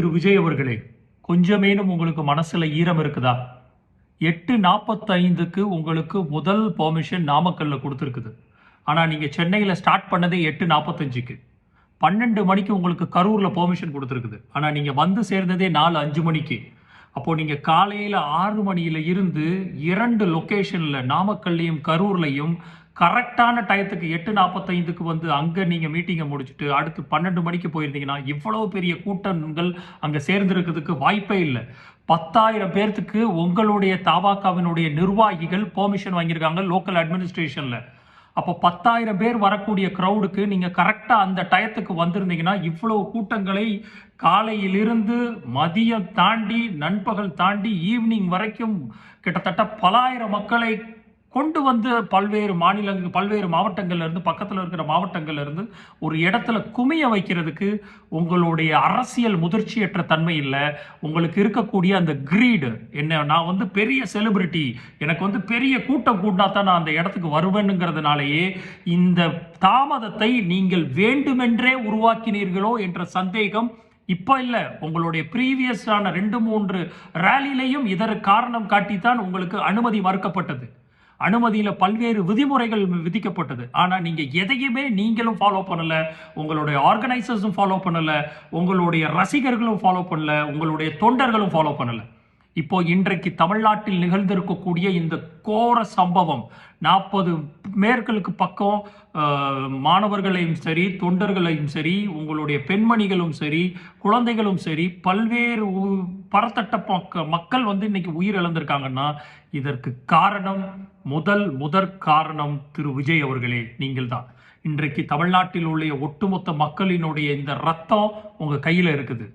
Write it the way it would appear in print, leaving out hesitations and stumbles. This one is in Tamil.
திரு விஜய் அவர்களே, கொஞ்சமேனும் உங்களுக்கு மனசுல ஈரம் இருக்குதா? 8:45க்கு உங்களுக்கு முதல் பெர்மிஷன் நாமக்கல்ல குடுத்திருக்குது. ஆனா நீங்க சென்னையில ஸ்டார்ட் பண்ணதே 8:45க்கு. 12 மணிக்கு உங்களுக்கு கரூர்ல பெர்மிஷன் குடுத்திருக்குது. ஆனா நீங்க வந்து சேர்ந்ததே 4:05 மணிக்கு. அப்போ நீங்க காலையில 6 மணியில இருந்து 2 லொகேஷன்ல நாமக்கல்லையும், கரூர்லயும் கரெக்ட்டான டயத்துக்கு 8:45க்கு வந்து அங்க நீங்க மீட்டிங்க முடிச்சுட்டு, அடுத்து 12 மணிக்கு போயிருந்தீங்கன்னா, இவ்வளவு பெரிய கூட்டங்கள் அங்க சேர்ந்திருக்கிறதுக்கு வாய்ப்பே இல்ல. 10,000 பேர்த்துக்கு உங்களுடைய தபாகவினுடைய நிர்வாகிகள் பெர்மிஷன் வாங்கியிருக்காங்க லோக்கல் அட்மினிஸ்ட்ரேஷன்ல. அப்போ 10,000 பேர் வரக்கூடிய கிரவுடுக்கு நீங்க கரெக்ட்டா அந்த டயத்துக்கு வந்திருந்தீங்கன்னா, இவ்வளவு கூட்டங்களை காலையிலிருந்து மதியம் தாண்டி, நண்பகல் தாண்டி, ஈவினிங் வரைக்கும் கிட்டத்தட்ட பலாயிரம் மக்களை கொண்டு வந்து பல்வேறு மாவட்டங்கள்ல இருந்து, பக்கத்துல இருக்கிற மாவட்டங்கள்ல இருந்து ஒரு இடத்துல குமிய வைக்கிறதுக்கு உங்களுடைய அரசியல் முதிர்ச்சியற்ற தன்மை இல்ல. உங்களுக்கு இருக்கக்கூடிய அந்த கிரீடு என்ன, நான் வந்து பெரிய செலிபிரிட்டி, எனக்கு வந்து பெரிய கூட்டம் கூட்டினா தான் நான் அந்த இடத்துக்கு வருவேன்ங்கிறதுனாலேயே இந்த தாமதத்தை நீங்கள் வேண்டுமென்றே உருவாக்கினீர்களோ என்ற சந்தேகம் இப்ப இல்ல. உங்களுடைய ப்ரீவியஸான 2, 3 ரேலிலையும் இதற்கு காரணம் காட்டித்தான் உங்களுக்கு அனுமதி மறுக்கப்பட்டது. அனுமதியில பல்வேறு விதிமுறைகள் விதிக்கப்பட்டது. ஆனா நீங்க எதையுமே நீங்களும் ஃபாலோ பண்ணல, உங்களுடைய ஆர்கனைசர்ஸும் ஃபாலோ பண்ணல, உங்களுடைய ரசிகர்களும் ஃபாலோ பண்ணல, உங்களுடைய தொண்டர்களும் ஃபாலோ பண்ணல. இப்போ இன்றைக்கு தமிழ்நாட்டில் நிகழ்ந்திருக்கக்கூடிய இந்த கோர சம்பவம் 40 மேர்களுக்கு பக்கம் மாணவர்களையும் சரி, தொண்டர்களையும் சரி, உங்களுடைய பெண்மணிகளும் சரி, குழந்தைகளும் சரி, பல்வேறு பரத்தட்ட மக்கள் வந்து இன்னைக்கு உயிர் இழந்திருக்காங்கன்னா, இதற்கு காரணம் முதற் காரணம் திரு விஜய் அவர்களே, நீங்கள் தான். இன்றைக்கு தமிழ்நாட்டில் உள்ள ஒட்டுமொத்த மக்களினுடைய இந்த ரத்தம் உங்க கையில இருக்குது.